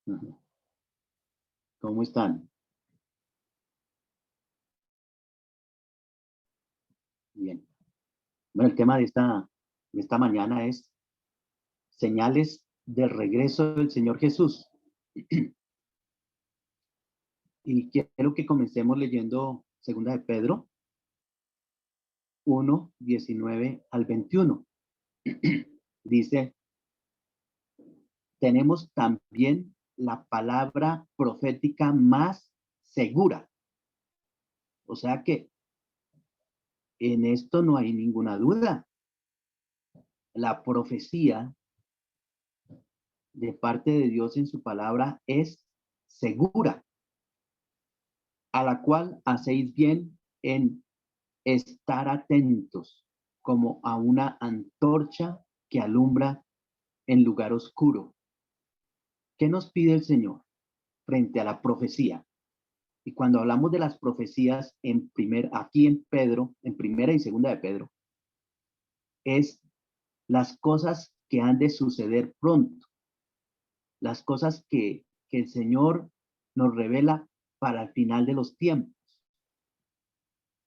Ujú. ¿Cómo están? Bien. Bueno, el tema de esta mañana es señales del regreso del Señor Jesús. Y quiero que comencemos leyendo Segunda de Pedro 1:19 al 21. Dice, tenemos también la palabra profética más segura. O sea que en esto no hay ninguna duda. La profecía de parte de Dios en su palabra es segura, a la cual hacéis bien en estar atentos como a una antorcha que alumbra en lugar oscuro. ¿Qué nos pide el Señor frente a la profecía? Y cuando hablamos de las profecías aquí en Pedro, en primera y segunda de Pedro, es las cosas que han de suceder pronto, las cosas que el Señor nos revela para el final de los tiempos.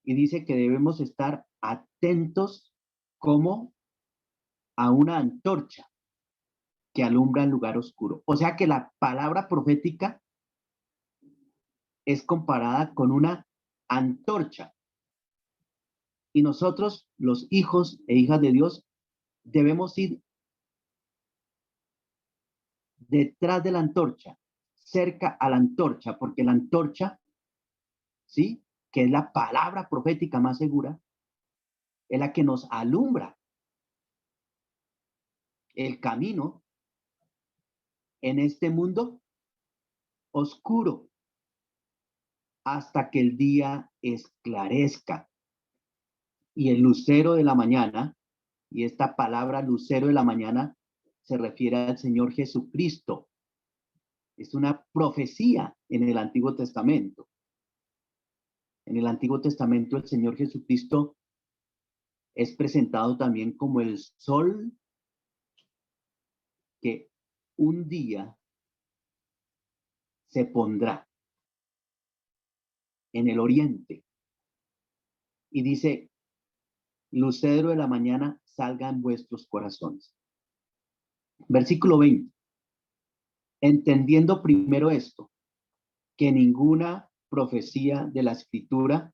Y dice que debemos estar atentos como a una antorcha que alumbra el lugar oscuro. O sea que la palabra profética es comparada con una antorcha. Y nosotros, los hijos e hijas de Dios, debemos ir detrás de la antorcha, cerca a la antorcha, porque la antorcha, ¿sí? Que es la palabra profética más segura, es la que nos alumbra el camino en este mundo oscuro hasta que el día esclarezca. Y el lucero de la mañana, y esta palabra lucero de la mañana se refiere al Señor Jesucristo. Es una profecía en el Antiguo Testamento. En el Antiguo Testamento el Señor Jesucristo es presentado también como el sol que un día se pondrá en el oriente. Y dice, lucero de la mañana salga en vuestros corazones. Versículo 20. Entendiendo primero esto, que ninguna profecía de la Escritura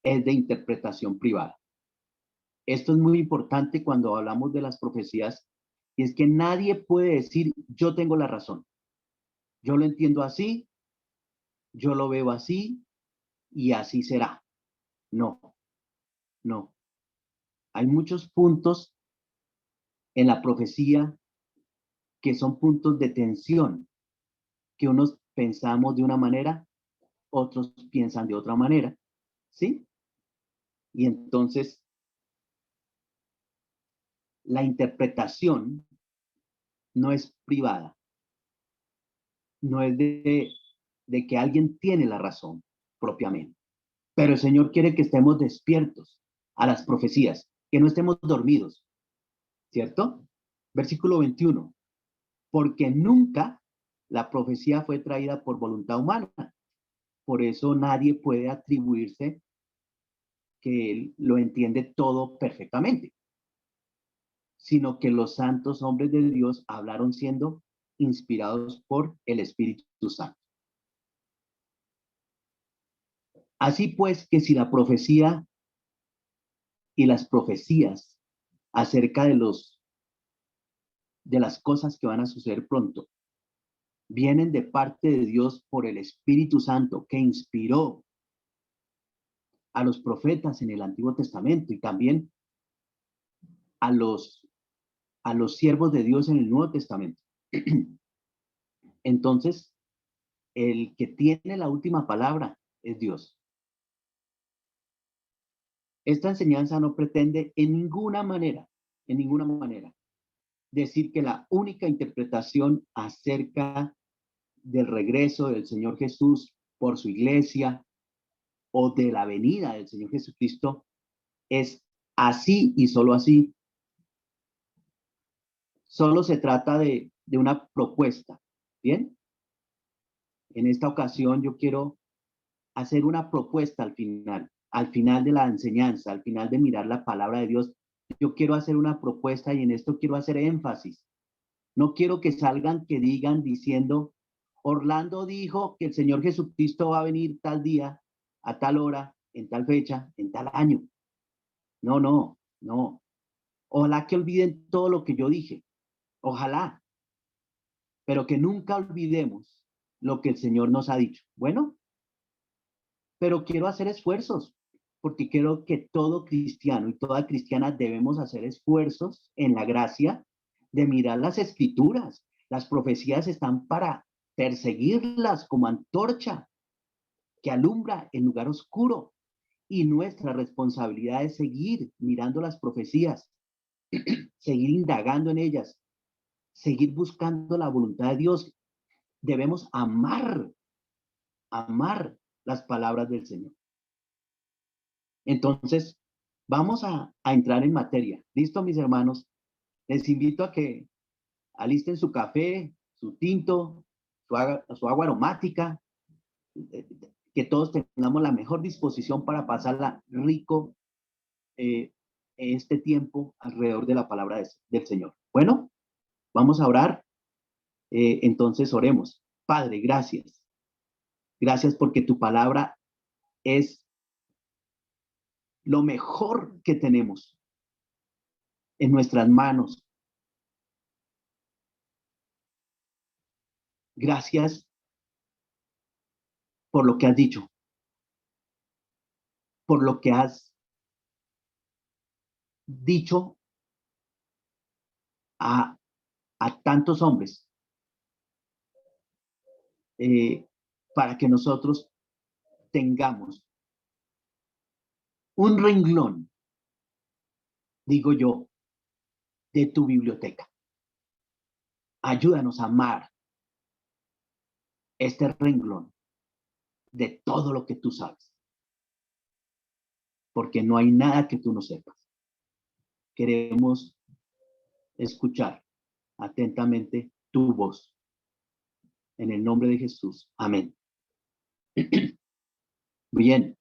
es de interpretación privada. Esto es muy importante cuando hablamos de las profecías, y es que nadie puede decir, yo tengo la razón, yo lo entiendo así, yo lo veo así, y así será. No, no. Hay muchos puntos en la profecía que son puntos de tensión, que unos pensamos de una manera, otros piensan de otra manera, ¿sí? Y entonces la interpretación no es privada, no es de que alguien tiene la razón propiamente. Pero el Señor quiere que estemos despiertos a las profecías, que no estemos dormidos, ¿cierto? Versículo 21. Porque nunca la profecía fue traída por voluntad humana. Por eso nadie puede atribuirse que él lo entiende todo perfectamente, sino que los santos hombres de Dios hablaron siendo inspirados por el Espíritu Santo. Así pues, que si la profecía y las profecías acerca de las cosas que van a suceder pronto vienen de parte de Dios por el Espíritu Santo que inspiró a los profetas en el Antiguo Testamento y también a los, a los siervos de Dios en el Nuevo Testamento. Entonces, el que tiene la última palabra es Dios. Esta enseñanza no pretende en ninguna manera, decir que la única interpretación acerca del regreso del Señor Jesús por su iglesia o de la venida del Señor Jesucristo es así y solo así. Solo se trata de una propuesta, ¿bien? En esta ocasión yo quiero hacer una propuesta al final de la enseñanza, al final de mirar la palabra de Dios. Yo quiero hacer una propuesta y en esto quiero hacer énfasis. No quiero que salgan, que digan diciendo, Orlando dijo que el Señor Jesucristo va a venir tal día, a tal hora, en tal fecha, en tal año. No, no, no. Ojalá que olviden todo lo que yo dije. Ojalá. Pero que nunca olvidemos lo que el Señor nos ha dicho. Bueno, pero quiero hacer esfuerzos, porque creo que todo cristiano y toda cristiana debemos hacer esfuerzos en la gracia de mirar las escrituras. Las profecías están para perseguirlas como antorcha que alumbra el lugar oscuro. Y nuestra responsabilidad es seguir mirando las profecías, seguir indagando en ellas, seguir buscando la voluntad de Dios. Debemos amar las palabras del Señor. Entonces, vamos a entrar en materia. ¿Listo, mis hermanos? Les invito a que alisten su café, su tinto, su agua aromática, que todos tengamos la mejor disposición para pasarla rico este tiempo alrededor de la palabra del Señor. Bueno, vamos a orar. Entonces oremos. Padre, gracias. Gracias porque tu palabra es lo mejor que tenemos en nuestras manos. Gracias por lo que has dicho, por lo que has dicho a, a tantos hombres, para que nosotros tengamos un renglón, digo yo, de tu biblioteca. Ayúdanos a amar este renglón de todo lo que tú sabes, porque no hay nada que tú no sepas. Queremos escuchar atentamente tu voz. En el nombre de Jesús. Amén. Bien,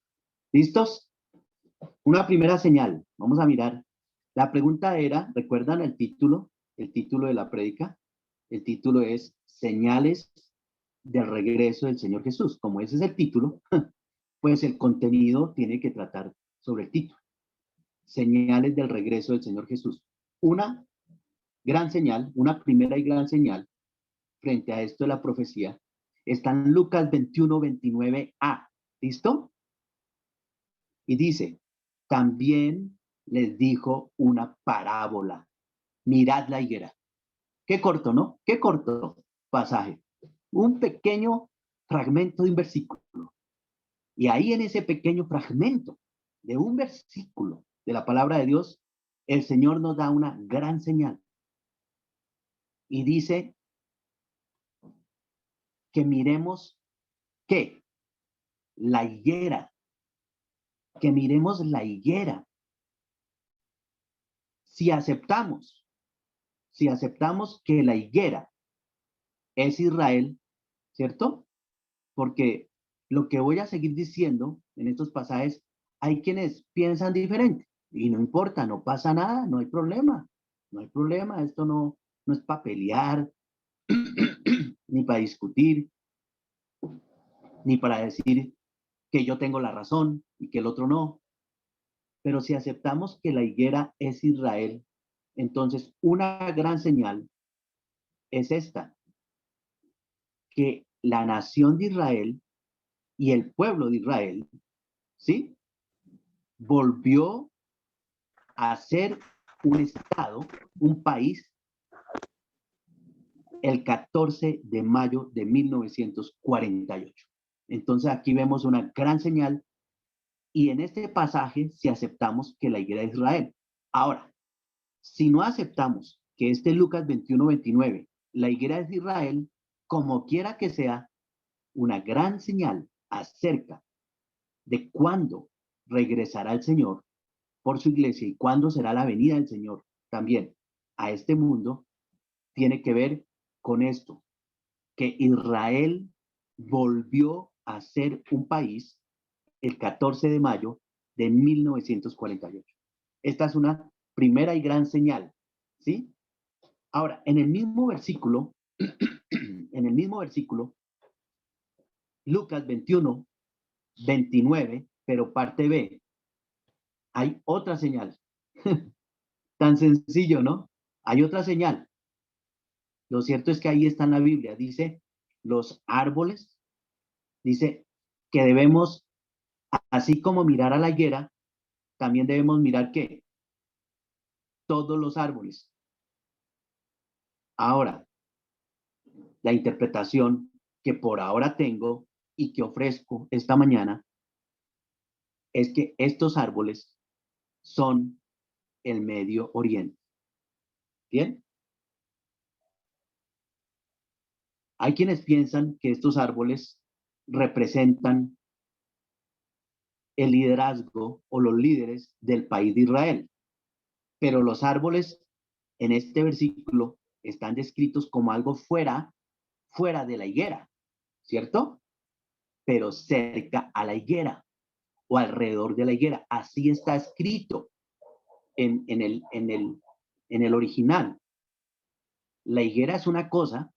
¿listos? Una primera señal. Vamos a mirar. La pregunta era, ¿recuerdan el título? El título de la prédica. El título es Señales del regreso del Señor Jesús. Como ese es el título, pues el contenido tiene que tratar sobre el título. Señales del regreso del Señor Jesús. Una gran señal, una primera y gran señal frente a esto de la profecía, está en Lucas 21, 29a. ¿Listo? Y dice, también les dijo una parábola. Mirad la higuera. Qué corto, ¿no? Qué corto pasaje. Un pequeño fragmento de un versículo. Y ahí en ese pequeño fragmento de un versículo de la palabra de Dios, el Señor nos da una gran señal. Y dice que miremos ¿qué? La higuera. Que miremos la higuera. Si aceptamos que la higuera es Israel, ¿cierto? Porque lo que voy a seguir diciendo en estos pasajes, hay quienes piensan diferente y no importa, no pasa nada, no hay problema, esto no es para pelear, ni para discutir, ni para decir que yo tengo la razón y que el otro no. Pero si aceptamos que la higuera es Israel, entonces una gran señal es esta, que la nación de Israel y el pueblo de Israel, ¿sí? Volvió a ser un estado, un país, el 14 de mayo de 1948. Entonces aquí vemos una gran señal y en este pasaje si aceptamos que la higuera es Israel. Ahora, si no aceptamos que este Lucas 21, 29, la higuera es Israel, como quiera que sea, una gran señal acerca de cuándo regresará el Señor por su iglesia y cuándo será la venida del Señor también a este mundo, tiene que ver con esto, que Israel volvió a ser un país el 14 de mayo de 1948. Esta es una primera y gran señal, ¿sí? Ahora, en el mismo versículo, Lucas 21, 29, pero parte B, hay otra señal. Tan sencillo, ¿no? Hay otra señal. Lo cierto es que ahí está en la Biblia. Dice, los árboles, dice que debemos, así como mirar a la higuera, también debemos mirar ¿qué? Todos los árboles. Ahora, la interpretación que por ahora tengo y que ofrezco esta mañana es que estos árboles son el Medio Oriente. ¿Bien? Hay quienes piensan que estos árboles representan el liderazgo o los líderes del país de Israel, pero los árboles en este versículo están descritos como algo fuera de la higuera, ¿cierto? Pero cerca a la higuera o alrededor de la higuera. Así está escrito en el original. La higuera es una cosa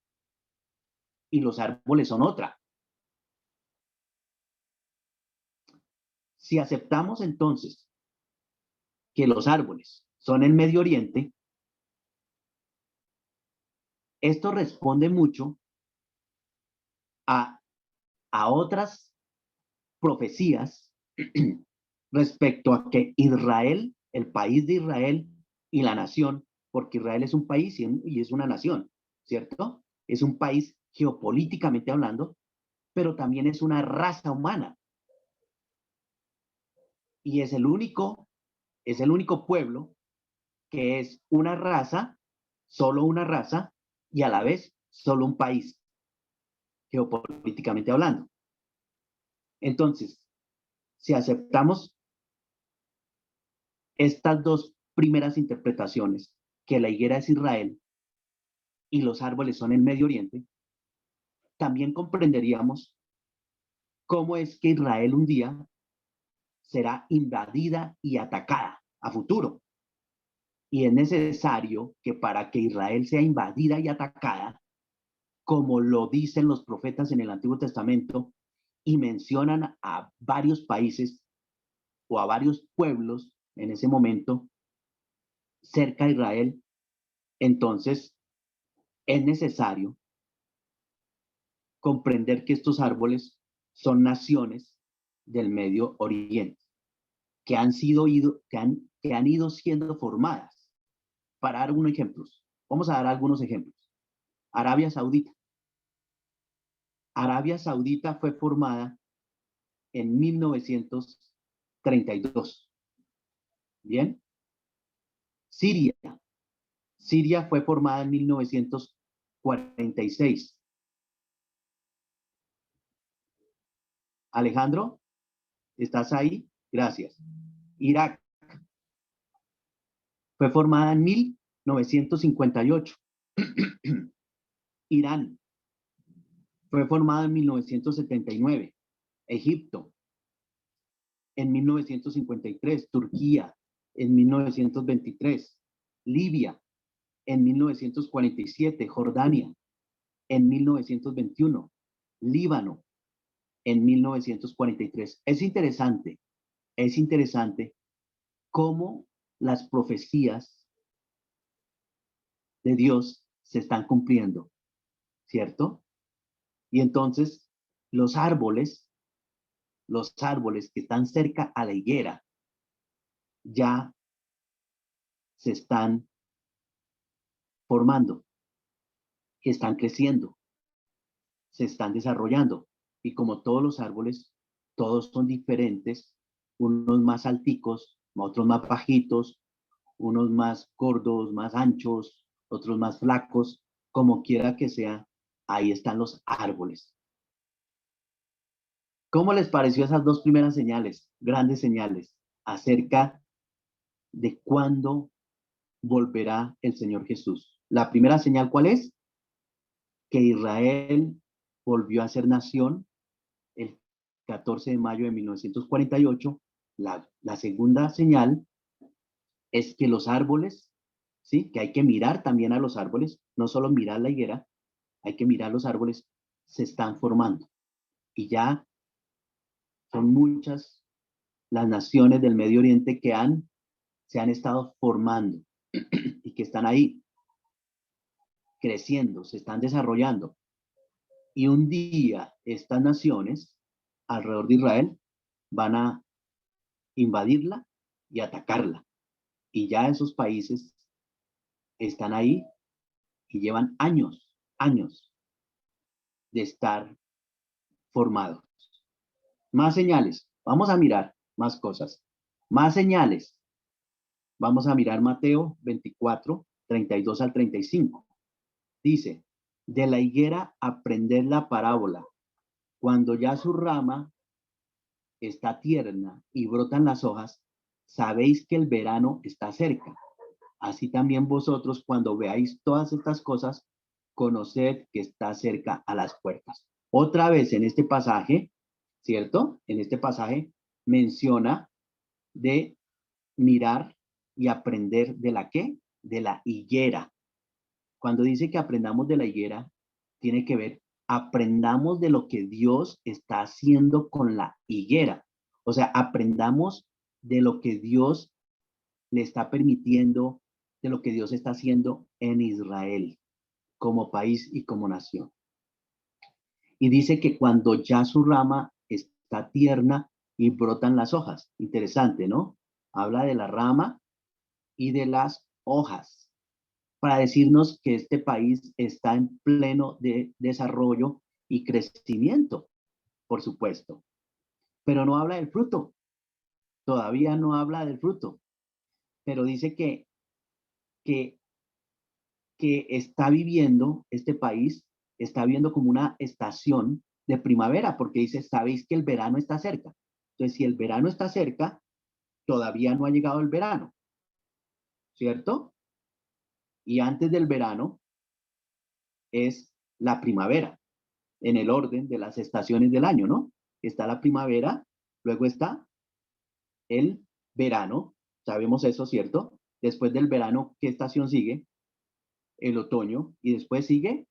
y los árboles son otra. Si aceptamos entonces que los árboles son el Medio Oriente, esto responde mucho a, a otras profecías respecto a que Israel, el país de Israel y la nación, porque Israel es un país y es una nación, ¿cierto? Es un país geopolíticamente hablando, pero también es una raza humana. Y es el único pueblo que es una raza, solo una raza, y a la vez solo un país, geopolíticamente hablando. Entonces, si aceptamos estas dos primeras interpretaciones, que la higuera es Israel y los árboles son el Medio Oriente, también comprenderíamos cómo es que Israel un día será invadida y atacada a futuro. Y es necesario que para que Israel sea invadida y atacada, como lo dicen los profetas en el Antiguo Testamento, y mencionan a varios países o a varios pueblos en ese momento cerca de Israel, entonces es necesario comprender que estos árboles son naciones del Medio Oriente, que han ido siendo formadas. Para dar algunos ejemplos, vamos a dar algunos ejemplos. Arabia Saudita. Arabia Saudita fue formada en 1932. Bien. Siria. Siria fue formada en 1946. Alejandro, ¿estás ahí? Gracias. Irak fue formada en 1958. Irán fue formada en 1979. Egipto en 1953. Turquía en 1923. Libia en 1947. Jordania en 1921. Líbano en 1943. Es interesante cómo las profecías de Dios se están cumpliendo, ¿cierto? Y entonces los árboles que están cerca a la higuera, ya se están formando, están creciendo, se están desarrollando. Y como todos los árboles, todos son diferentes, unos más alticos, otros más bajitos, unos más gordos, más anchos, otros más flacos, como quiera que sea, ahí están los árboles. ¿Cómo les pareció esas dos primeras señales, grandes señales, acerca de cuándo volverá el Señor Jesús? La primera señal, ¿cuál es? Que Israel volvió a ser nación el 14 de mayo de 1948. La segunda señal es que los árboles, ¿sí? Que hay que mirar también a los árboles, no solo mirar la higuera, hay que mirar los árboles, se están formando. Y ya son muchas las naciones del Medio Oriente que se han estado formando y que están ahí creciendo, se están desarrollando. Y un día estas naciones alrededor de Israel van a invadirla y atacarla. Y ya esos países están ahí y llevan años, años de estar formados. Más señales. Vamos a mirar más cosas. Más señales. Vamos a mirar Mateo 24, 32 al 35. Dice, de la higuera aprended la parábola. Cuando ya su rama está tierna y brotan las hojas, sabéis que el verano está cerca. Así también vosotros, cuando veáis todas estas cosas, conoced que está cerca a las puertas. Otra vez en este pasaje, ¿cierto? En este pasaje menciona de mirar y aprender de la qué? De la higuera. Cuando dice que aprendamos de la higuera, tiene que ver, aprendamos de lo que Dios está haciendo con la higuera. O sea, aprendamos de lo que Dios le está permitiendo, de lo que Dios está haciendo en Israel como país y como nación. Y dice que cuando ya su rama está tierna y brotan las hojas. Interesante, ¿no? Habla de la rama y de las hojas para decirnos que este país está en pleno de desarrollo y crecimiento, por supuesto. Pero no habla del fruto. Todavía no habla del fruto. Pero dice que, que está viviendo, este país está viendo como una estación de primavera, porque dice, sabéis que el verano está cerca. Entonces, si el verano está cerca, todavía no ha llegado el verano, ¿cierto? Y antes del verano es la primavera, en el orden de las estaciones del año, ¿no? Está la primavera, luego está el verano, sabemos eso, ¿cierto? Después del verano, ¿qué estación sigue? El otoño, y después sigue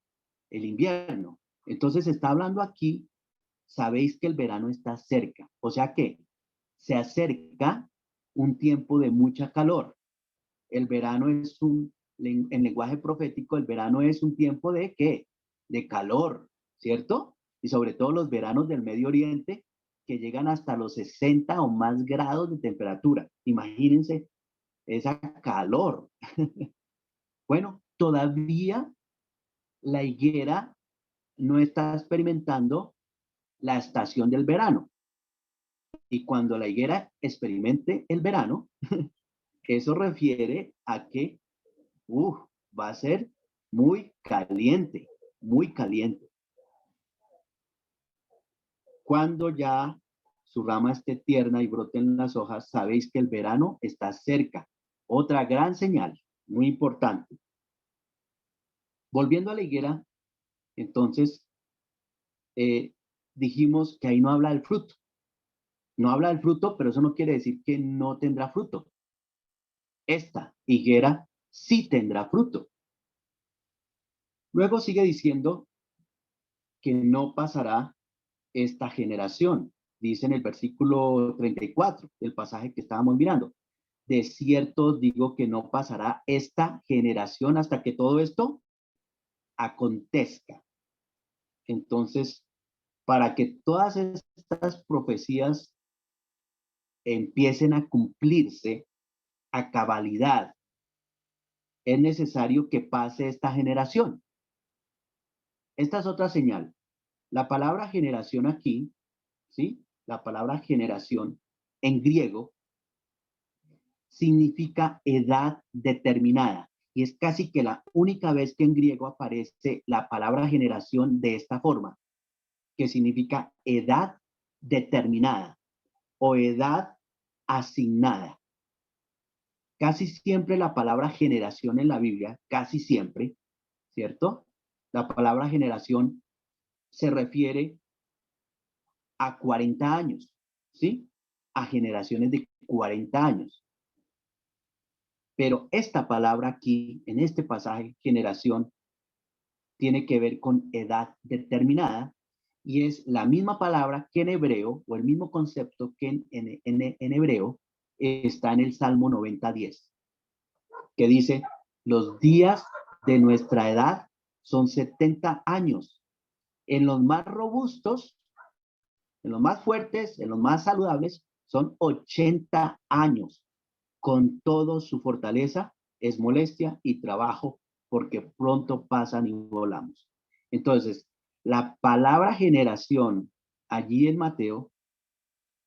el invierno. Entonces está hablando aquí, sabéis que el verano está cerca, o sea que se acerca un tiempo de mucha calor. El verano es en lenguaje profético, el verano es un tiempo de ¿qué? De calor, ¿cierto? Y sobre todo los veranos del Medio Oriente que llegan hasta los 60 o más grados de temperatura. Imagínense esa calor. Bueno, todavía la higuera no está experimentando la estación del verano. Y cuando la higuera experimente el verano, eso refiere a que va a ser muy caliente, muy caliente. Cuando ya su rama esté tierna y broten las hojas, sabéis que el verano está cerca. Otra gran señal, muy importante. Volviendo a la higuera, entonces, dijimos que ahí no habla del fruto. No habla del fruto, pero eso no quiere decir que no tendrá fruto. Esta higuera sí tendrá fruto. Luego sigue diciendo que no pasará esta generación. Dice en el versículo 34 del pasaje que estábamos mirando. De cierto digo que no pasará esta generación hasta que todo esto acontezca. Entonces, para que todas estas profecías empiecen a cumplirse a cabalidad, es necesario que pase esta generación. Esta es otra señal. La palabra generación aquí, ¿sí? La palabra generación en griego significa edad determinada. Y es casi que la única vez que en griego aparece la palabra generación de esta forma, que significa edad determinada o edad asignada. Casi siempre la palabra generación en la Biblia, casi siempre, ¿cierto? La palabra generación se refiere a 40 años, ¿sí? A generaciones de 40 años. Pero esta palabra aquí, en este pasaje, generación, tiene que ver con edad determinada y es la misma palabra que en hebreo, o el mismo concepto que en hebreo está en el Salmo 90:10, que dice, los días de nuestra edad son 70 años. En los más robustos, en los más fuertes, en los más saludables, son 80 años. Con todo su fortaleza es molestia y trabajo, porque pronto pasan y volamos. Entonces, la palabra generación allí en Mateo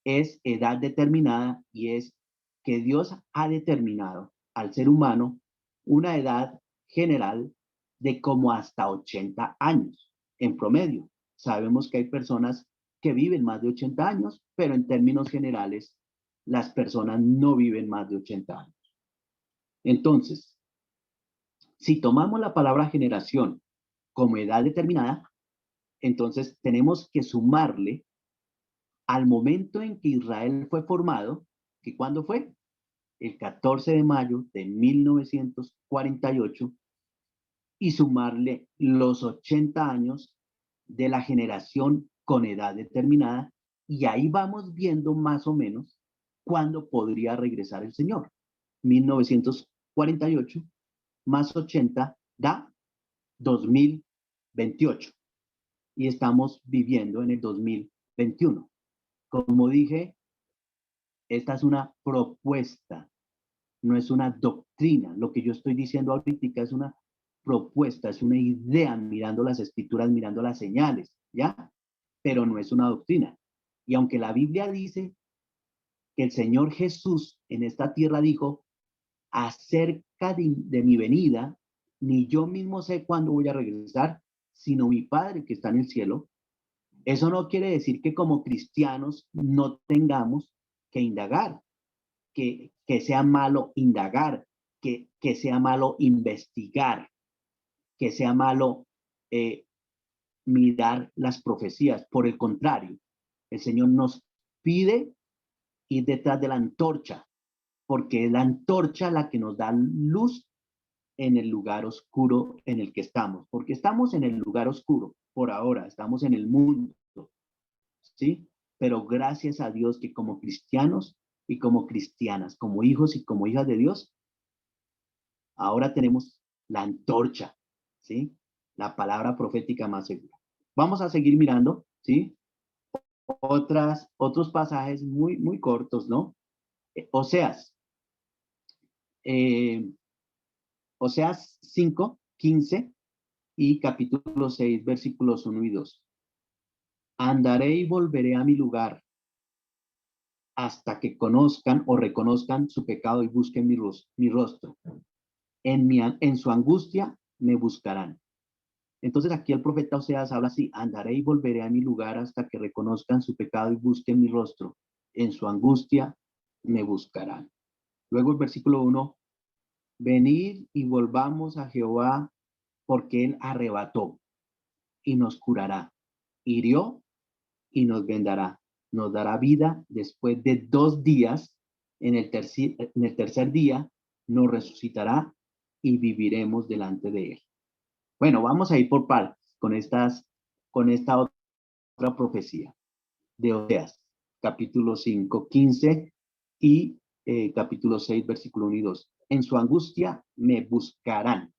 es edad determinada y es que Dios ha determinado al ser humano una edad general de como hasta 80 años en promedio. Sabemos que hay personas que viven más de 80 años, pero en términos generales, las personas no viven más de 80 años. Entonces, si tomamos la palabra generación como edad determinada, entonces tenemos que sumarle al momento en que Israel fue formado, que ¿cuándo fue? El 14 de mayo de 1948, y sumarle los 80 años de la generación con edad determinada, y ahí vamos viendo más o menos cuándo podría regresar el Señor. 1948 más 80 da 2028 y estamos viviendo en el 2021. Como dije, esta es una propuesta, no es una doctrina. Lo que yo estoy diciendo ahorita es una propuesta, es una idea, mirando las escrituras, mirando las señales, ¿ya? Pero no es una doctrina. Y aunque la Biblia dice que el Señor Jesús en esta tierra dijo, acerca de mi venida, ni yo mismo sé cuándo voy a regresar, sino mi Padre que está en el cielo. Eso no quiere decir que como cristianos no tengamos que indagar, que sea malo indagar, que sea malo investigar, que sea malo eh, mirar las profecías. Por el contrario, el Señor nos pide ir detrás de la antorcha, porque es la antorcha la que nos da luz en el lugar oscuro en el que estamos, porque estamos en el lugar oscuro por ahora, estamos en el mundo, ¿sí? Pero gracias a Dios que como cristianos y como cristianas, como hijos y como hijas de Dios, ahora tenemos la antorcha, ¿sí? La palabra profética más segura. Vamos a seguir mirando, ¿sí? Otros pasajes muy cortos, ¿no? Oseas, eh, Oseas 5:15 y capítulo 6, versículos 1 y 2. Andaré y volveré a mi lugar hasta que conozcan o reconozcan su pecado y busquen mi rostro. En su angustia me buscarán. Entonces aquí el profeta Oseas habla así, andaré y volveré a mi lugar hasta que reconozcan su pecado y busquen mi rostro. En su angustia me buscarán. Luego el versículo 1, venid y volvamos a Jehová porque él arrebató y nos curará, hirió y nos vendará, nos dará vida después de 2 días, en el tercer día nos resucitará y viviremos delante de él. Bueno, vamos a ir por partes con esta otra profecía de Oseas, capítulo 5, 15 y capítulo 6, versículo 1 y 2. En su angustia me buscarán.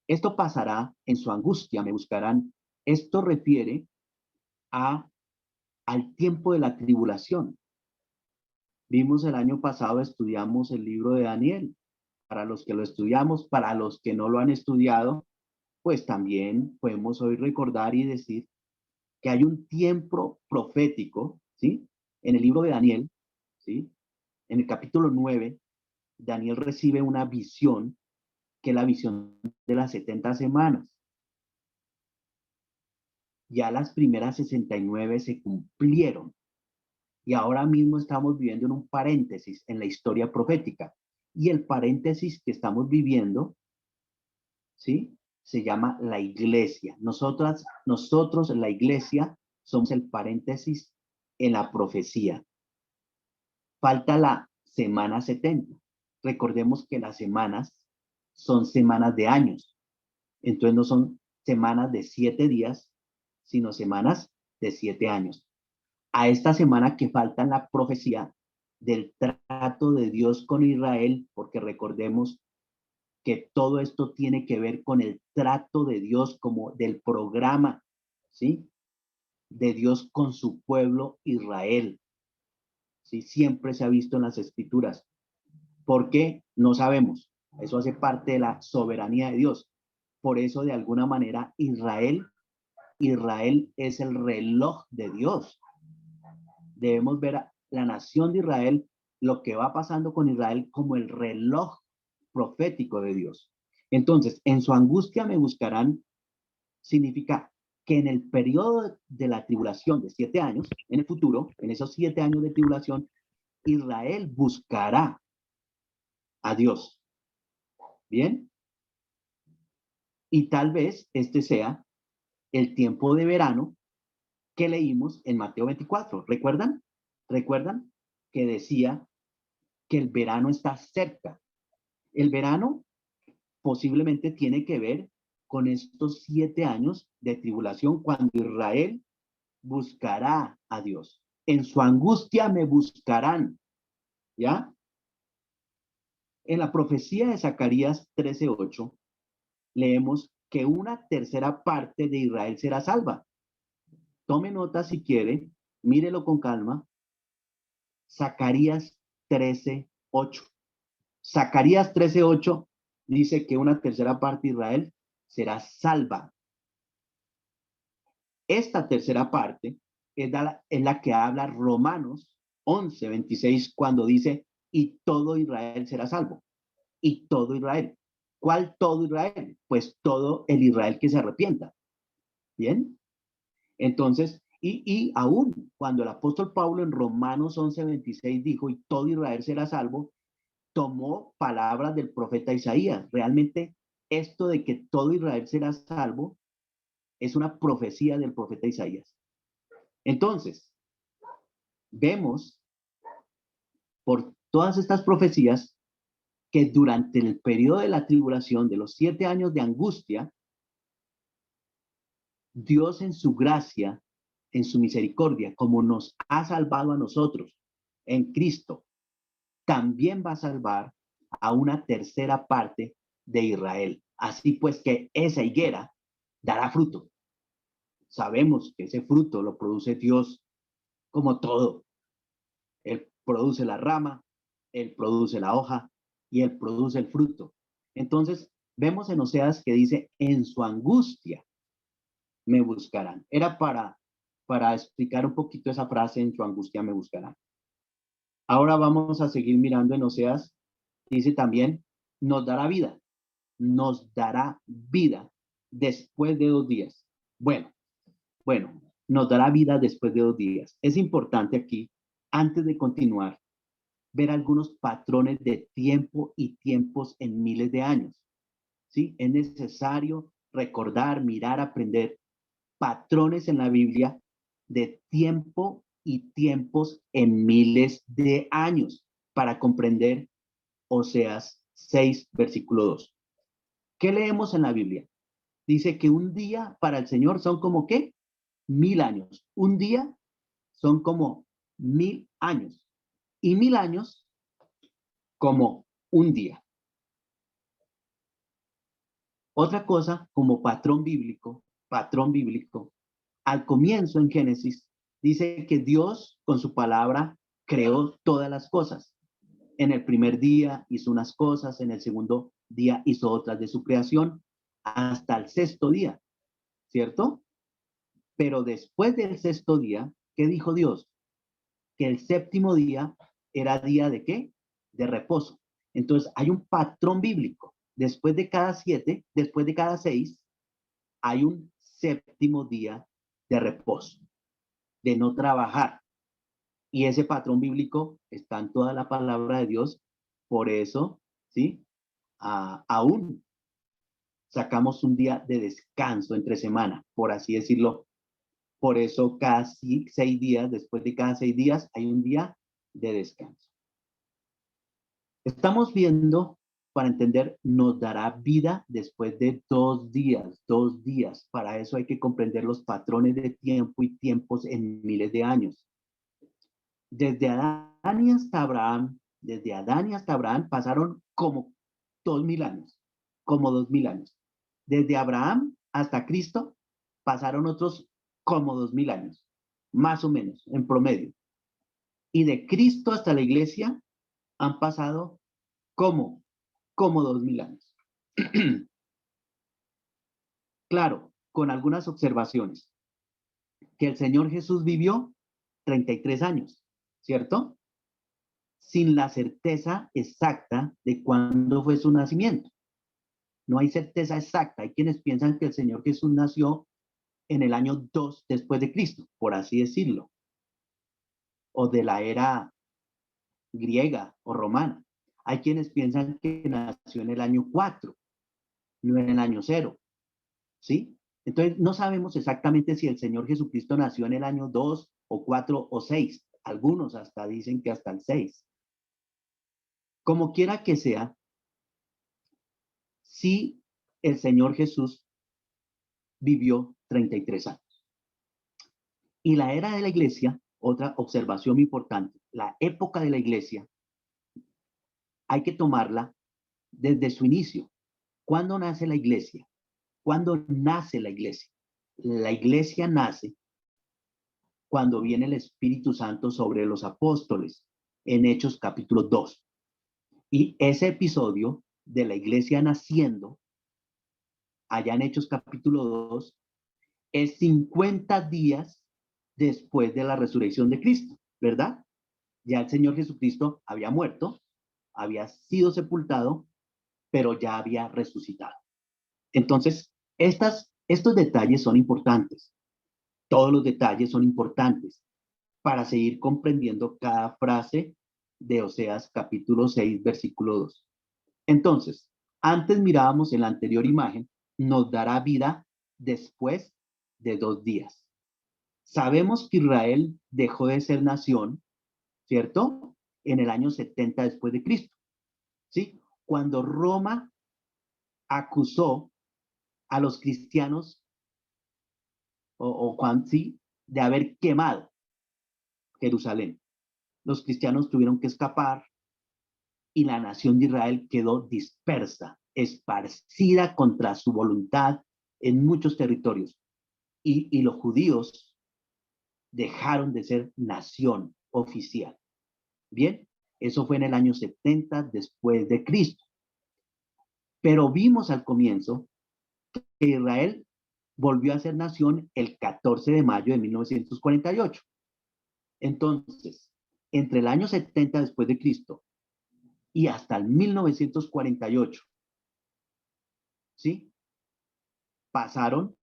Esto pasará, en su angustia me buscarán. Esto refiere al tiempo de la tribulación. Vimos el año pasado, estudiamos el libro de Daniel. Para los que lo estudiamos, para los que no lo han estudiado, pues también podemos hoy recordar y decir que hay un tiempo profético, ¿sí? En el libro de Daniel, ¿sí? En el capítulo 9, Daniel recibe una visión, que es la visión de las 70 semanas. Ya las primeras 69 se cumplieron. Y ahora mismo estamos viviendo en un paréntesis en la historia profética. Y el paréntesis que estamos viviendo, ¿sí? se llama la iglesia. Nosotros, la iglesia, somos el paréntesis en la profecía. Falta la semana 70. Recordemos que las semanas son semanas de años. Entonces no son semanas de 7 días, sino semanas de 7 años. A esta semana que falta en la profecía del trato de Dios con Israel, porque recordemos que todo esto tiene que ver con el trato de Dios, como del programa, ¿sí? De Dios con su pueblo Israel. ¿Sí? Siempre se ha visto en las escrituras. ¿Por qué? No sabemos. Eso hace parte de la soberanía de Dios. Por eso, de alguna manera, Israel es el reloj de Dios. Debemos ver a la nación de Israel, lo que va pasando con Israel como el reloj profético de Dios. Entonces, en su angustia me buscarán, significa que en el periodo de la tribulación de 7 años, en el futuro, en esos 7 años de tribulación, Israel buscará a Dios. ¿Bien? Y tal vez este sea el tiempo de verano que leímos en Mateo 24. ¿Recuerdan? ¿Recuerdan que decía que el verano está cerca? El verano posiblemente tiene que ver con estos 7 años de tribulación cuando Israel buscará a Dios. En su angustia me buscarán. ¿Ya? En la profecía de Zacarías 13:8 leemos que una tercera parte de Israel será salva. Tome nota si quiere, mírelo con calma. Zacarías 13:8. Zacarías 13:8 dice que una tercera parte de Israel será salva. Esta tercera parte es la que habla Romanos 11:26 cuando dice, y todo Israel será salvo. Y todo Israel. ¿Cuál todo Israel? Pues todo el Israel que se arrepienta. ¿Bien? Entonces, y aún cuando el apóstol Pablo en Romanos 11:26 dijo, y todo Israel será salvo, tomó palabras del profeta Isaías. Realmente esto de que todo Israel será salvo es una profecía del profeta Isaías. Entonces, vemos por todas estas profecías que durante el periodo de la tribulación, de los 7 años de angustia, Dios en su gracia, en su misericordia, como nos ha salvado a nosotros en Cristo, también va a salvar a una tercera parte de Israel. Así pues que esa higuera dará fruto. Sabemos que ese fruto lo produce Dios como todo. Él produce la rama, Él produce la hoja y Él produce el fruto. Entonces, vemos en Oseas que dice, en su angustia me buscarán. Era para explicar un poquito esa frase, en su angustia me buscarán. Ahora vamos a seguir mirando en Oseas. Dice también, nos dará vida después de 2 días. Bueno, nos dará vida después de 2 días. Es importante aquí, antes de continuar, ver algunos patrones de tiempo y tiempos en miles de años. ¿Sí? Es necesario recordar, mirar, aprender patrones en la Biblia de tiempo y tiempos en miles de años para comprender Oseas 6, versículo 2. ¿Qué leemos en la Biblia? Dice que un día para el Señor son como ¿qué? 1000 años. Un día son como 1000 años. Y 1000 años como un día. Otra cosa como patrón bíblico, al comienzo en Génesis, dice que Dios con su palabra creó todas las cosas. En el primer día hizo unas cosas, en el segundo día hizo otras de su creación, hasta el sexto día, ¿cierto? Pero después del sexto día, ¿qué dijo Dios? Que el séptimo día era día de ¿qué? De reposo. Entonces hay un patrón bíblico. Después de cada 7, después de cada 6, hay un séptimo día de reposo, de no trabajar. Y ese patrón bíblico está en toda la palabra de Dios. Por eso, ¿sí? Aún sacamos un día de descanso entre semana, por así decirlo. Por eso casi 6 días, después de cada 6 días, hay un día de descanso. Estamos viendo, para entender, nos dará vida después de 2 días, 2 días. Para eso hay que comprender los patrones de tiempo y tiempos en miles de años. Desde Adán y hasta Abraham pasaron como 2000 años, como 2000 años. Desde Abraham hasta Cristo pasaron otros como 2000 años, más o menos, en promedio. Y de Cristo hasta la iglesia han pasado como 2000 años. Claro, con algunas observaciones. Que el Señor Jesús vivió 33 años, ¿cierto? Sin la certeza exacta de cuándo fue su nacimiento. No hay certeza exacta. Hay quienes piensan que el Señor Jesús nació en el año 2 después de Cristo, por así decirlo, o de la era griega o romana. Hay quienes piensan que nació en el año 4, no en el año 0, ¿sí? Entonces, no sabemos exactamente si el Señor Jesucristo nació en el año 2 o 4 o 6. Algunos hasta dicen que hasta el 6. Como quiera que sea, sí, el Señor Jesús vivió 33 años. Y la era de la iglesia, otra observación importante, la época de la iglesia, hay que tomarla desde su inicio. ¿Cuándo nace la iglesia? ¿Cuándo nace la iglesia? La iglesia nace cuando viene el Espíritu Santo sobre los apóstoles, en Hechos capítulo 2. Y ese episodio de la iglesia naciendo, allá en Hechos capítulo 2, es 50 días después de la resurrección de Cristo, ¿verdad? Ya el Señor Jesucristo había muerto, había sido sepultado, pero ya había resucitado. Entonces, estos detalles son importantes. Todos los detalles son importantes para seguir comprendiendo cada frase de Oseas capítulo 6, versículo 2. Entonces, antes mirábamos en la anterior imagen, nos dará vida después de 2 días. Sabemos que Israel dejó de ser nación, ¿cierto? En el año 70 después de Cristo, ¿sí? Cuando Roma acusó a los cristianos, sí, de haber quemado Jerusalén. Los cristianos tuvieron que escapar y la nación de Israel quedó dispersa, esparcida contra su voluntad en muchos territorios. Y los judíos dejaron de ser nación oficial. Bien, eso fue en el año 70 después de Cristo. Pero vimos al comienzo que Israel volvió a ser nación el 14 de mayo de 1948. Entonces, entre el año 70 después de Cristo y hasta el 1948, ¿sí? Pasaron,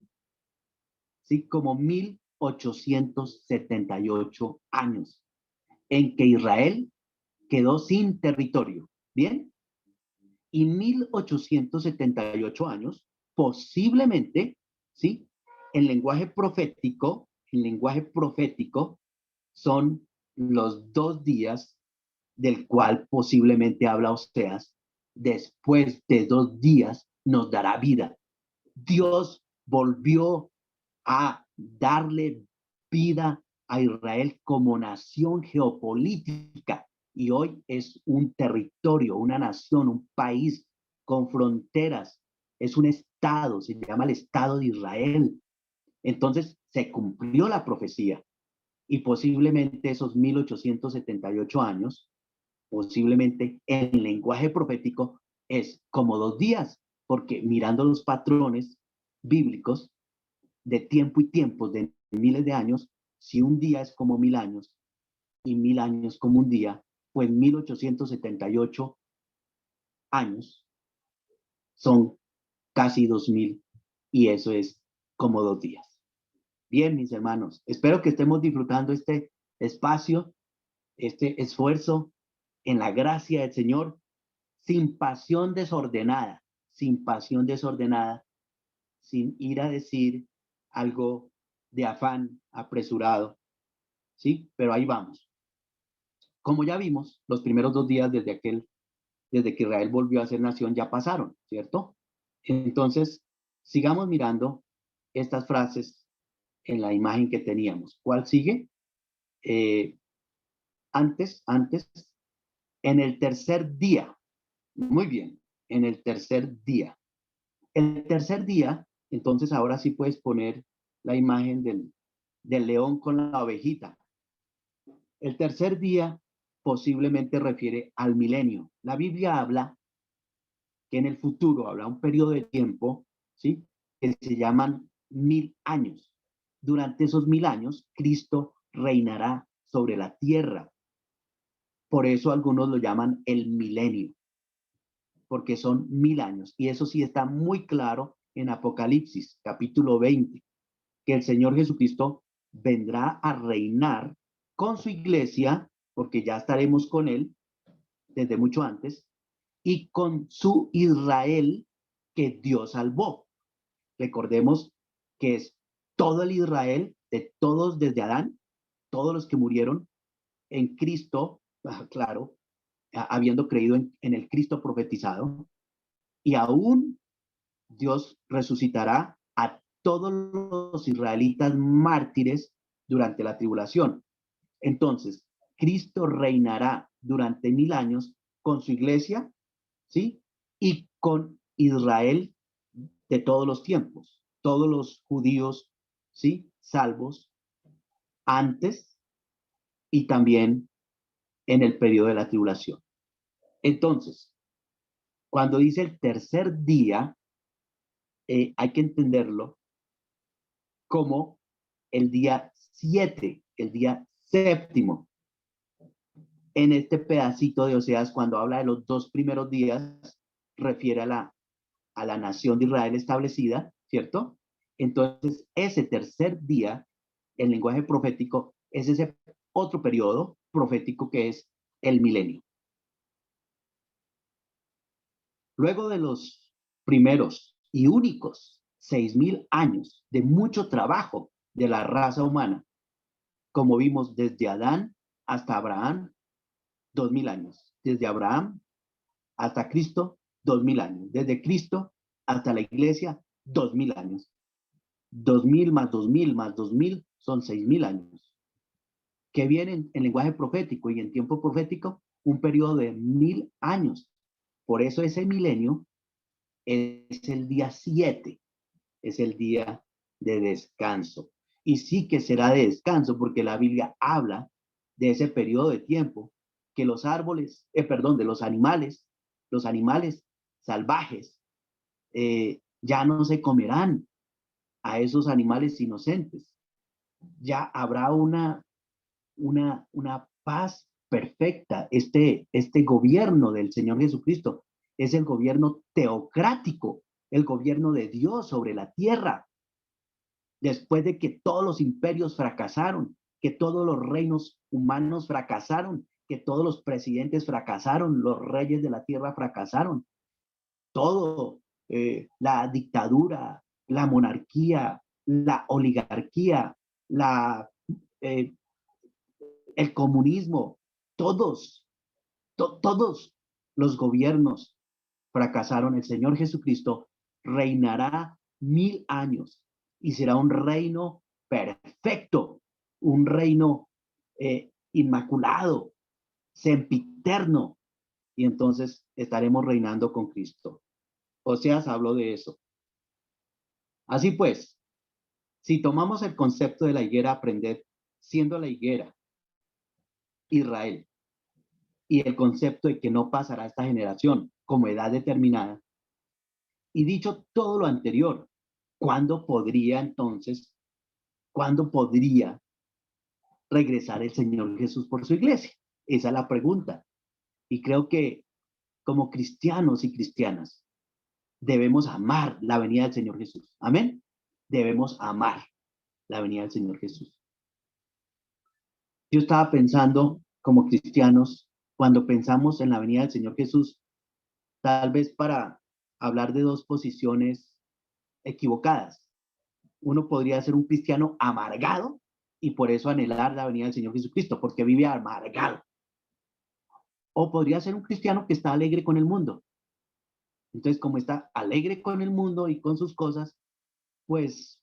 ¿sí? Como 1878 años en que Israel quedó sin territorio, ¿bien? Y 1878 años, posiblemente, ¿sí? El lenguaje profético son los 2 días del cual posiblemente habla Oseas. Después de 2 días nos dará vida. Dios volvió a darle vida a Israel como nación geopolítica y hoy es un territorio, una nación, un país con fronteras, es un estado, se llama el Estado de Israel. Entonces se cumplió la profecía y posiblemente esos 1878 años, posiblemente en lenguaje profético es como 2 días, porque mirando los patrones bíblicos de tiempo y tiempos de miles de años, si un día es como 1000 años y 1000 años como un día, pues 1878 años son casi 2000 y eso es como 2 días. Bien, mis hermanos, espero que estemos disfrutando este espacio, este esfuerzo en la gracia del Señor, sin pasión desordenada, sin pasión desordenada, sin ir a decir algo de afán apresurado, ¿sí? Pero ahí vamos. Como ya vimos, los primeros 2 días desde que Israel volvió a ser nación ya pasaron, ¿cierto? Entonces, sigamos mirando estas frases en la imagen que teníamos. ¿Cuál sigue? Antes, en el tercer día. Muy bien, en el tercer día. El tercer día, entonces ahora sí puedes poner la imagen del león con la ovejita. El tercer día posiblemente refiere al milenio. La Biblia habla que en el futuro habrá un periodo de tiempo, ¿sí? Que se llaman 1000 años. Durante esos 1000 años, Cristo reinará sobre la tierra. Por eso algunos lo llaman el milenio, porque son 1000 años. Y eso sí está muy claro en Apocalipsis, capítulo 20, que el Señor Jesucristo vendrá a reinar con su iglesia, porque ya estaremos con él desde mucho antes, y con su Israel que Dios salvó. Recordemos que es todo el Israel, de todos desde Adán, todos los que murieron en Cristo, claro, habiendo creído en el Cristo profetizado, y aún Dios resucitará a todos los israelitas mártires durante la tribulación. Entonces, Cristo reinará durante 1000 años con su iglesia, ¿sí? Y con Israel de todos los tiempos, todos los judíos, ¿sí? Salvos antes y también en el periodo de la tribulación. Entonces, cuando dice el tercer día, hay que entenderlo como el día 7, el día séptimo. En este pedacito de Oseas, cuando habla de los 2 primeros días, refiere a la nación de Israel establecida, ¿cierto? Entonces, ese tercer día, el lenguaje profético, es ese otro periodo profético que es el milenio. Luego de los primeros y únicos 6000 años de mucho trabajo de la raza humana, como vimos desde Adán hasta Abraham, 2000 años. Desde Abraham hasta Cristo, 2000 años. Desde Cristo hasta la iglesia, 2000 años. 2000 más 2000 más 2000 son 6000 años. Que viene en lenguaje profético y en tiempo profético, un periodo de 1000 años. Por eso ese milenio es el día 7, es el día de descanso. Y sí que será de descanso porque la Biblia habla de ese periodo de tiempo que los árboles, de los animales salvajes, ya no se comerán a esos animales inocentes. Ya habrá una paz perfecta. Este gobierno del Señor Jesucristo es el gobierno teocrático, el gobierno de Dios sobre la tierra. Después de que todos los imperios fracasaron, que todos los reinos humanos fracasaron, que todos los presidentes fracasaron, los reyes de la tierra fracasaron, todo, la dictadura, la monarquía, la oligarquía, eh, el comunismo, todos los gobiernos fracasaron. El Señor Jesucristo reinará 1000 años y será un reino perfecto, un reino inmaculado, sempiterno, y entonces estaremos reinando con Cristo. Oseas habló de eso. Así pues, si tomamos el concepto de la higuera, aprender siendo la higuera Israel y el concepto de que no pasará esta generación como edad determinada, y dicho todo lo anterior, ¿cuándo podría regresar el Señor Jesús por su iglesia? Esa es la pregunta. Y creo que como cristianos y cristianas debemos amar la venida del Señor Jesús. Amén. Debemos amar la venida del Señor Jesús. Yo estaba pensando como cristianos, cuando pensamos en la venida del Señor Jesús, tal vez para hablar de dos posiciones equivocadas. Uno podría ser un cristiano amargado y por eso anhelar la venida del Señor Jesucristo, porque vive amargado. O podría ser un cristiano que está alegre con el mundo. Entonces, como está alegre con el mundo y con sus cosas, pues,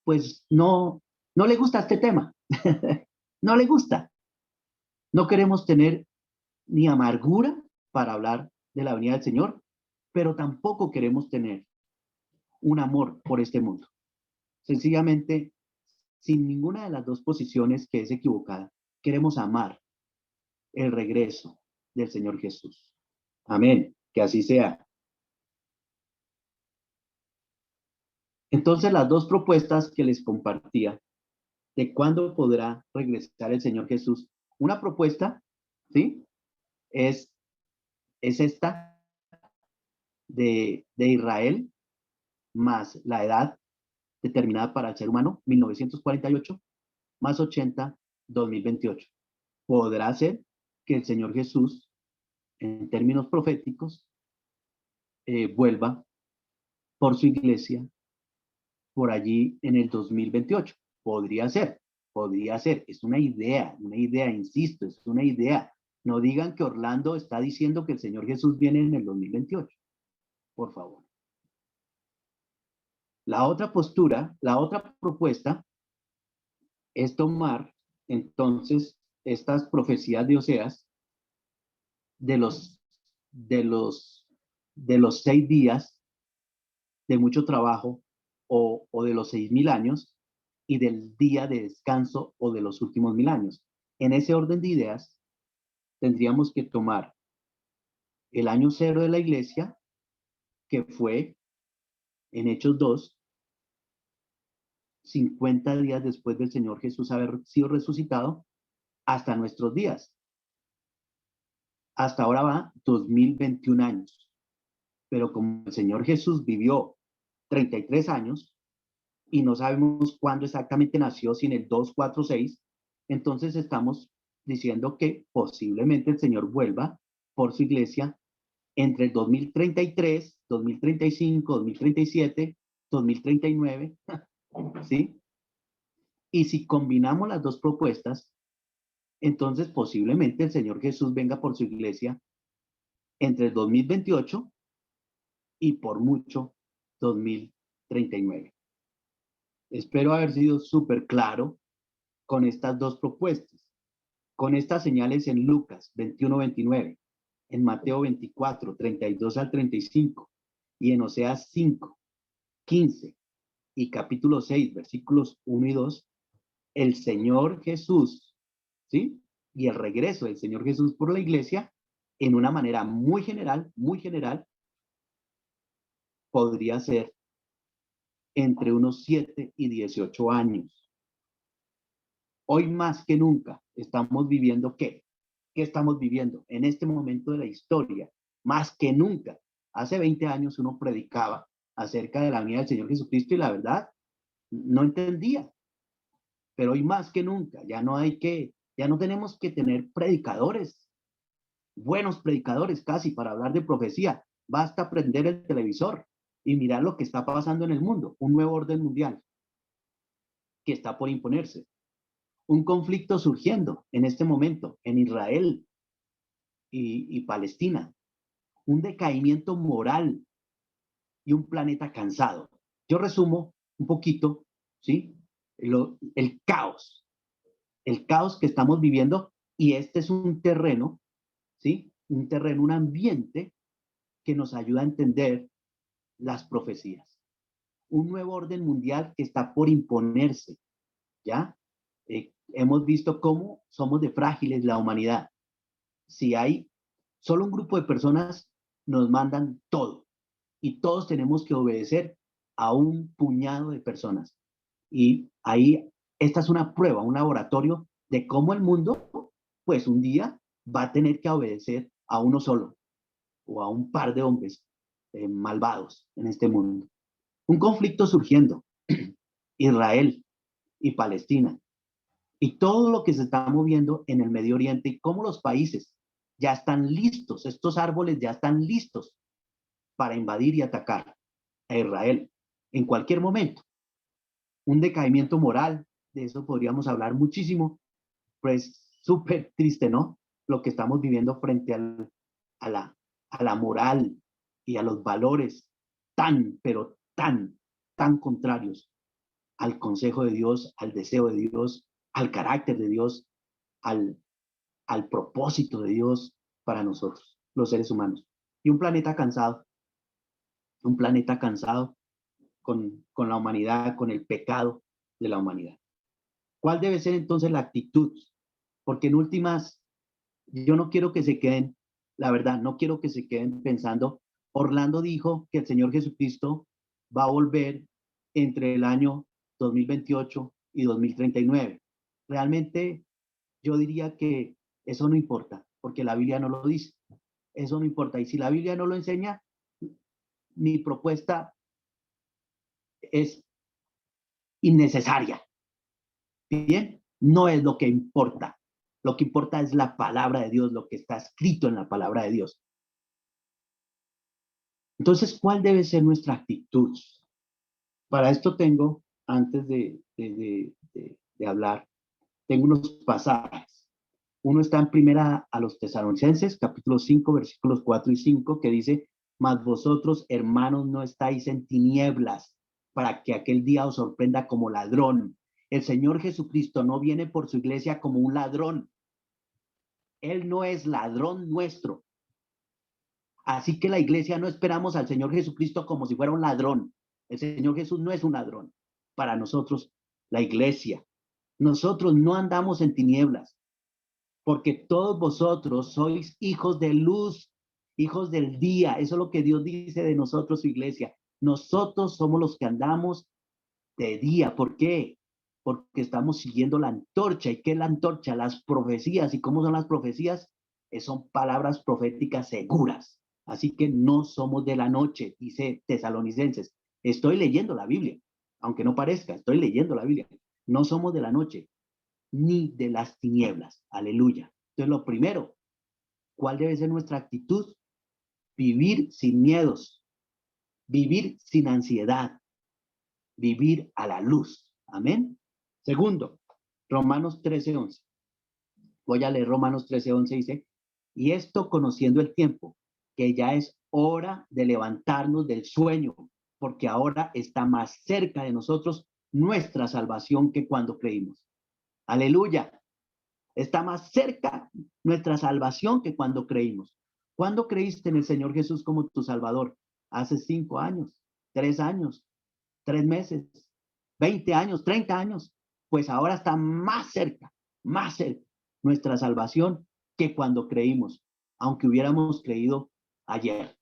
pues no le gusta este tema. No le gusta. No queremos tener ni amargura para hablar de la venida del Señor, pero tampoco queremos tener un amor por este mundo. Sencillamente, sin ninguna de las dos posiciones que es equivocada, queremos amar el regreso del Señor Jesús. Amén. Que así sea. Entonces, las dos propuestas que les compartía de cuándo podrá regresar el Señor Jesús, una propuesta, ¿sí? Es esta de Israel más la edad determinada para el ser humano, 1948, más 80, 2028. Podrá ser que el Señor Jesús, en términos proféticos, vuelva por su iglesia por allí en el 2028. Podría ser, podría ser. Es una idea, insisto, es una idea. No digan que Orlando está diciendo que el Señor Jesús viene en el 2028. Por favor. La otra postura, la otra propuesta es tomar entonces estas profecías de Oseas de los, de los, de los 6 días de mucho trabajo o de los 6.000 años y del día de descanso o de los últimos 1.000 años. En ese orden de ideas, tendríamos que tomar el año cero de la iglesia, que fue en Hechos 2, 50 días después del Señor Jesús haber sido resucitado, hasta nuestros días. Hasta ahora va 2021 años. Pero como el Señor Jesús vivió 33 años y no sabemos cuándo exactamente nació, sin el 246, entonces estamos diciendo que posiblemente el Señor vuelva por su iglesia entre el 2033, 2035, 2037, 2039, ¿sí? Y si combinamos las dos propuestas, entonces posiblemente el Señor Jesús venga por su iglesia entre el 2028 y por mucho 2039. Espero haber sido súper claro con estas dos propuestas, con estas señales en Lucas 21-29, en Mateo 24, 32 al 35, y en Oseas 5, 15 y capítulo 6, versículos 1 y 2, el Señor Jesús, ¿sí? Y el regreso del Señor Jesús por la iglesia, en una manera muy general, podría ser entre unos 7 y 18 años. Hoy más que nunca estamos viviendo ¿qué? ¿Qué estamos viviendo? En este momento de la historia, más que nunca. Hace 20 años uno predicaba acerca de la venida del Señor Jesucristo y la verdad no entendía. Pero hoy más que nunca, ya no tenemos que tener predicadores, buenos predicadores casi para hablar de profecía. Basta prender el televisor y mirar lo que está pasando en el mundo, un nuevo orden mundial que está por imponerse. Un conflicto surgiendo en este momento en Israel y Palestina, un decaimiento moral y un planeta cansado. Yo resumo un poquito, ¿sí? El caos que estamos viviendo, y este es un terreno, ¿sí? Un terreno, un ambiente que nos ayuda a entender las profecías. Un nuevo orden mundial que está por imponerse, ¿ya? Hemos visto cómo somos de frágiles la humanidad. Si hay solo un grupo de personas, nos mandan todo. Y todos tenemos que obedecer a un puñado de personas. Y ahí, esta es una prueba, un laboratorio de cómo el mundo, pues un día va a tener que obedecer a uno solo o a un par de hombres malvados en este mundo. Un conflicto surgiendo, Israel y Palestina, y todo lo que se está moviendo en el Medio Oriente y cómo los países ya están listos, estos árboles ya están listos para invadir y atacar a Israel en cualquier momento. Un decaimiento moral, de eso podríamos hablar muchísimo, pues súper triste, ¿no? Lo que estamos viviendo frente a la moral y a los valores tan, pero tan contrarios al consejo de Dios, al deseo de Dios, al carácter de Dios, al propósito de Dios para nosotros, los seres humanos. Y un planeta cansado con la humanidad, con el pecado de la humanidad. ¿Cuál debe ser entonces la actitud? Porque en últimas, yo no quiero que se queden, la verdad, no quiero que se queden pensando, Orlando dijo que el Señor Jesucristo va a volver entre el año 2028 y 2039. Realmente yo diría que eso no importa, porque la Biblia no lo dice. Eso no importa. Y si la Biblia no lo enseña, mi propuesta es innecesaria. Bien, no es lo que importa. Lo que importa es la palabra de Dios, lo que está escrito en la palabra de Dios. Entonces, ¿cuál debe ser nuestra actitud? Para esto tengo, antes de hablar, tengo unos pasajes. Uno está en primera a los Tesalonicenses, capítulo 5, versículos 4 y 5, que dice, mas vosotros, hermanos, no estáis en tinieblas, para que aquel día os sorprenda como ladrón. El Señor Jesucristo no viene por su iglesia como un ladrón. Él no es ladrón nuestro. Así que la iglesia no esperamos al Señor Jesucristo como si fuera un ladrón. El Señor Jesús no es un ladrón. Para nosotros, la iglesia, nosotros no andamos en tinieblas, porque todos vosotros sois hijos de luz, hijos del día. Eso es lo que Dios dice de nosotros, su iglesia. Nosotros somos los que andamos de día. ¿Por qué? Porque estamos siguiendo la antorcha. ¿Y qué es la antorcha? Las profecías. ¿Y cómo son las profecías? Son palabras proféticas seguras. Así que no somos de la noche, dice Tesalonicenses. Estoy leyendo la Biblia, aunque no parezca, estoy leyendo la Biblia. No somos de la noche, ni de las tinieblas. Aleluya. Entonces, lo primero, ¿cuál debe ser nuestra actitud? Vivir sin miedos, vivir sin ansiedad, vivir a la luz. Amén. Segundo, Romanos 13:11. Voy a leer Romanos 13:11, dice, y esto conociendo el tiempo, que ya es hora de levantarnos del sueño, porque ahora está más cerca de nosotros nuestra salvación que cuando creímos. Aleluya. Está más cerca nuestra salvación que cuando creímos. ¿Cuándo creíste en el Señor Jesús como tu Salvador? Hace 5 años, 3 años, 3 meses, 20 años, 30 años. Pues ahora está más cerca nuestra salvación que cuando creímos, aunque hubiéramos creído ayer.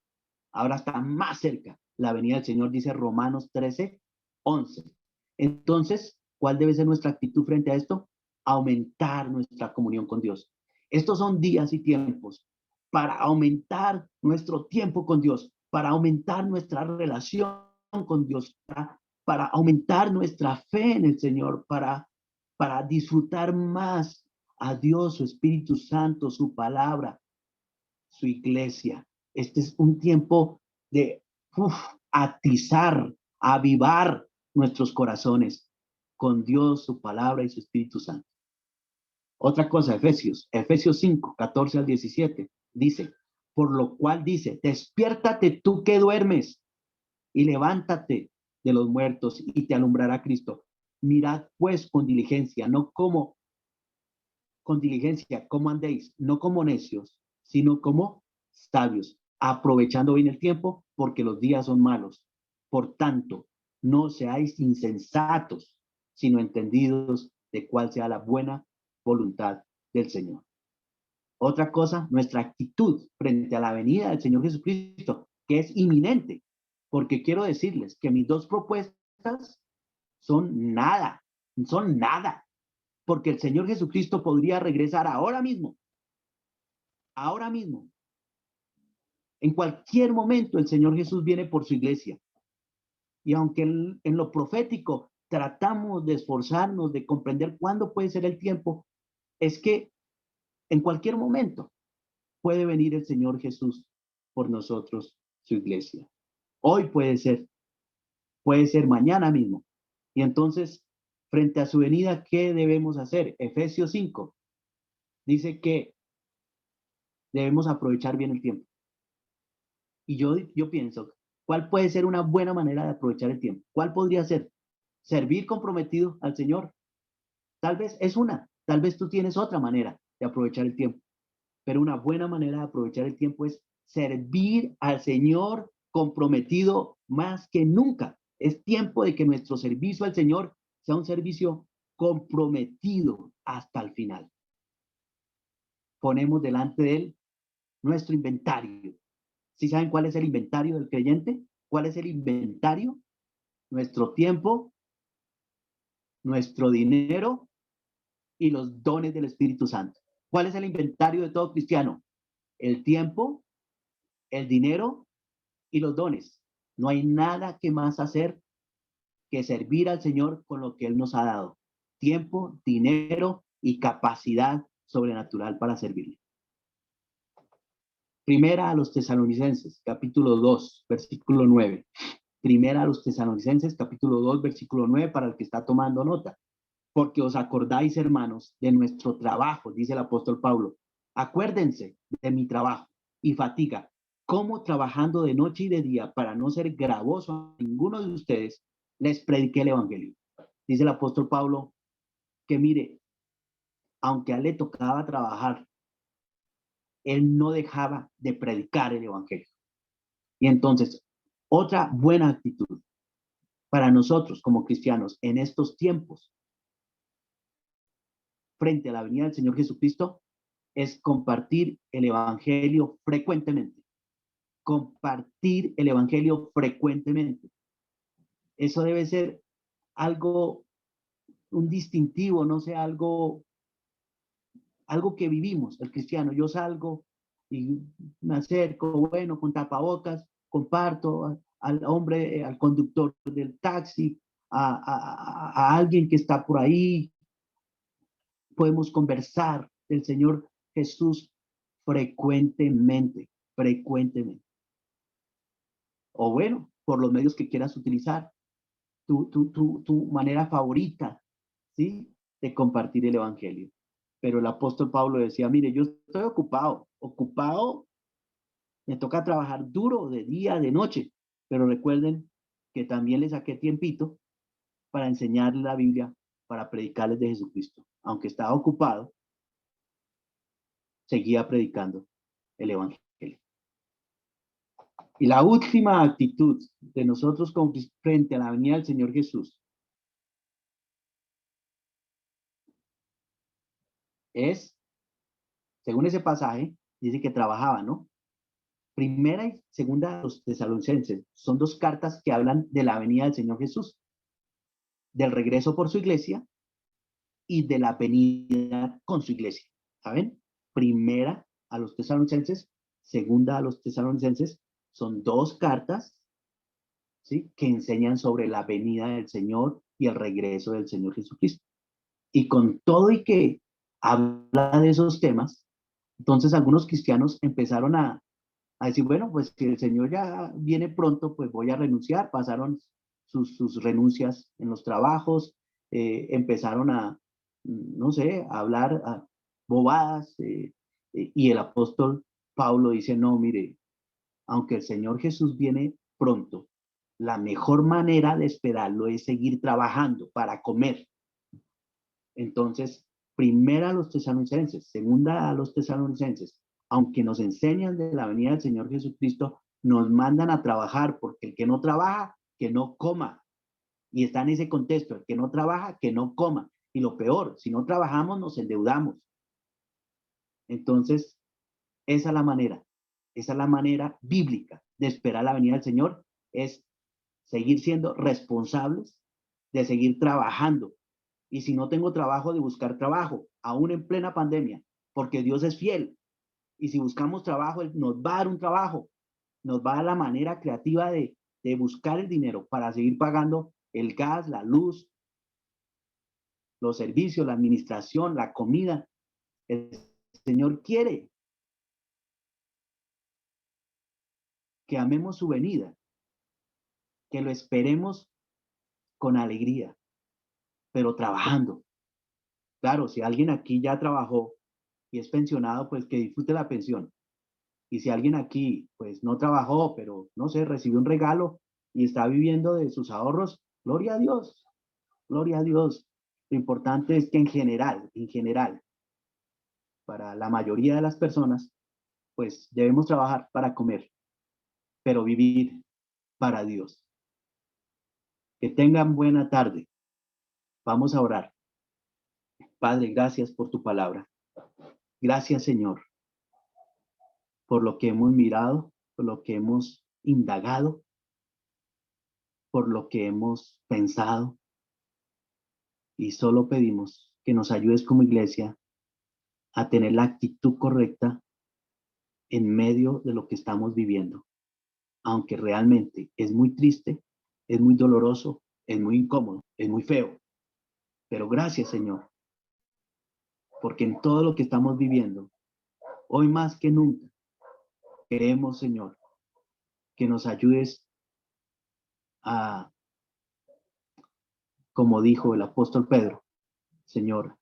Ahora está más cerca la venida del Señor, dice Romanos 13:11. Entonces, ¿cuál debe ser nuestra actitud frente a esto? Aumentar nuestra comunión con Dios. Estos son días y tiempos para aumentar nuestro tiempo con Dios, para aumentar nuestra relación con Dios, para aumentar nuestra fe en el Señor, para disfrutar más a Dios, su Espíritu Santo, su palabra, su iglesia. Este es un tiempo de atizar, avivar nuestros corazones con Dios, su palabra y su Espíritu Santo. Otra cosa, Efesios 5, 14 al 17, dice, por lo cual dice, despiértate tú que duermes y levántate de los muertos y te alumbrará Cristo. Mirad pues con diligencia, como andéis, no como necios, sino como sabios, aprovechando bien el tiempo, porque los días son malos. Por tanto, no seáis insensatos, sino entendidos de cuál sea la buena voluntad del Señor. Otra cosa, nuestra actitud frente a la venida del Señor Jesucristo, que es inminente, porque quiero decirles que mis dos propuestas son nada, porque el Señor Jesucristo podría regresar ahora mismo. En cualquier momento el Señor Jesús viene por su iglesia. Y aunque en lo profético tratamos de esforzarnos, de comprender cuándo puede ser el tiempo, es que en cualquier momento puede venir el Señor Jesús por nosotros su iglesia. Hoy puede ser mañana mismo. Y entonces, frente a su venida, ¿qué debemos hacer? Efesios 5 dice que debemos aprovechar bien el tiempo. Y yo pienso, ¿cuál puede ser una buena manera de aprovechar el tiempo? ¿Cuál podría ser? Servir comprometido al Señor. Tal vez es una, tal vez tú tienes otra manera de aprovechar el tiempo, pero una buena manera de aprovechar el tiempo es servir al Señor comprometido más que nunca. Es tiempo de que nuestro servicio al Señor sea un servicio comprometido hasta el final. Ponemos delante de Él nuestro inventario. ¿Sí saben cuál es el inventario del creyente? ¿Cuál es el inventario? Nuestro tiempo, nuestro dinero y los dones del Espíritu Santo. ¿Cuál es el inventario de todo cristiano? El tiempo, el dinero y los dones. No hay nada que más hacer que servir al Señor con lo que Él nos ha dado. Tiempo, dinero y capacidad sobrenatural para servirle. Primera a los Tesalonicenses, capítulo 2, versículo 9. Primera a los Tesalonicenses, capítulo 2, versículo 9, para el que está tomando nota. Porque os acordáis, hermanos, de nuestro trabajo, dice el apóstol Pablo. Acuérdense de mi trabajo y fatiga, como trabajando de noche y de día para no ser gravoso a ninguno de ustedes, les prediqué el evangelio. Dice el apóstol Pablo que mire, aunque a él le tocaba trabajar, él no dejaba de predicar el evangelio. Y entonces, otra buena actitud para nosotros como cristianos en estos tiempos frente a la venida del Señor Jesucristo es compartir el evangelio frecuentemente. Compartir el evangelio frecuentemente. Eso debe ser algo, un distintivo, no sé, algo que vivimos, el cristiano. Yo salgo y me acerco, bueno, con tapabocas, comparto al hombre, al conductor del taxi, a alguien que está por ahí. Podemos conversar del Señor Jesús frecuentemente. O bueno, por los medios que quieras utilizar, tu manera favorita, ¿sí? De compartir el evangelio. Pero el apóstol Pablo decía, mire, yo estoy ocupado, me toca trabajar duro de día, de noche, pero recuerden que también le saqué tiempito para enseñarles la Biblia, para predicarles de Jesucristo. Aunque estaba ocupado, seguía predicando el evangelio. Y la última actitud de nosotros frente a la venida del Señor Jesús es, según ese pasaje, dice que trabajaba, ¿no? Primera y segunda de los Tesalonicenses son dos cartas que hablan de la venida del Señor Jesús, del regreso por su iglesia y de la venida con su iglesia. ¿Saben? Primera a los Tesalonicenses, segunda a los Tesalonicenses, son dos cartas, ¿sí?, que enseñan sobre la venida del Señor y el regreso del Señor Jesucristo. Y con todo y que habla de esos temas, entonces algunos cristianos empezaron a decir, bueno, pues si el Señor ya viene pronto, pues voy a renunciar. Pasaron sus renuncias en los trabajos, empezaron a, no sé, a hablar bobadas, y el apóstol Pablo dice, no, mire, aunque el Señor Jesús viene pronto, la mejor manera de esperarlo es seguir trabajando para comer. Entonces, primera a los tesalonicenses, segunda a los tesalonicenses, aunque nos enseñan de la venida del Señor Jesucristo, nos mandan a trabajar, porque el que no trabaja, que no coma. Y está en ese contexto, el que no trabaja, que no coma. Y lo peor, si no trabajamos, nos endeudamos. Entonces, esa es la manera bíblica de esperar la venida del Señor, es seguir siendo responsables, de seguir trabajando. Y si no tengo trabajo, de buscar trabajo, aún en plena pandemia, porque Dios es fiel. Y si buscamos trabajo, Él nos va a dar un trabajo, nos va a dar la manera creativa de buscar el dinero para seguir pagando el gas, la luz, los servicios, la administración, la comida. El Señor quiere que amemos su venida, que lo esperemos con alegría, pero trabajando. Claro, si alguien aquí ya trabajó y es pensionado, pues que disfrute la pensión. Y si alguien aquí, pues no trabajó, pero no sé, recibió un regalo y está viviendo de sus ahorros, gloria a Dios, gloria a Dios. Lo importante es que en general, para la mayoría de las personas, pues debemos trabajar para comer, pero vivir para Dios. Que tengan buena tarde. Vamos a orar. Padre, gracias por tu palabra. Gracias, Señor, por lo que hemos mirado, por lo que hemos indagado, por lo que hemos pensado. Y solo pedimos que nos ayudes como iglesia a tener la actitud correcta en medio de lo que estamos viviendo. Aunque realmente es muy triste, es muy doloroso, es muy incómodo, es muy feo. Pero gracias, Señor, porque en todo lo que estamos viviendo, hoy más que nunca, queremos, Señor, que nos ayudes a, como dijo el apóstol Pedro, Señor,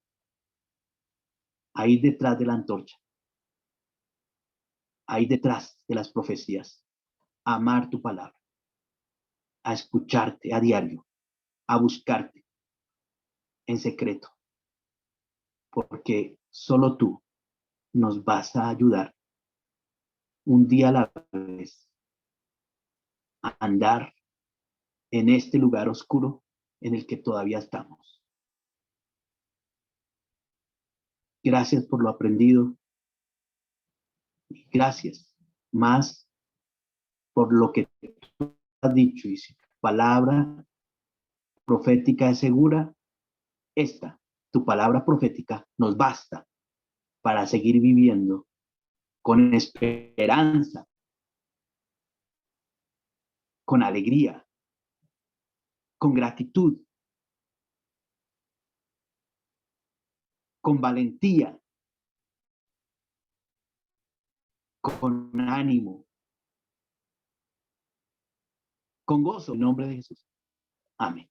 a ir detrás de la antorcha, a ir detrás de las profecías, a amar tu palabra, a escucharte a diario, a buscarte en secreto, porque solo tú nos vas a ayudar un día a la vez a andar en este lugar oscuro en el que todavía estamos. Gracias por lo aprendido y gracias más por lo que tú has dicho. Y si tu palabra profética es segura, esta, tu palabra profética, nos basta para seguir viviendo con esperanza, con alegría, con gratitud, con valentía, con ánimo, con gozo, en nombre de Jesús. Amén.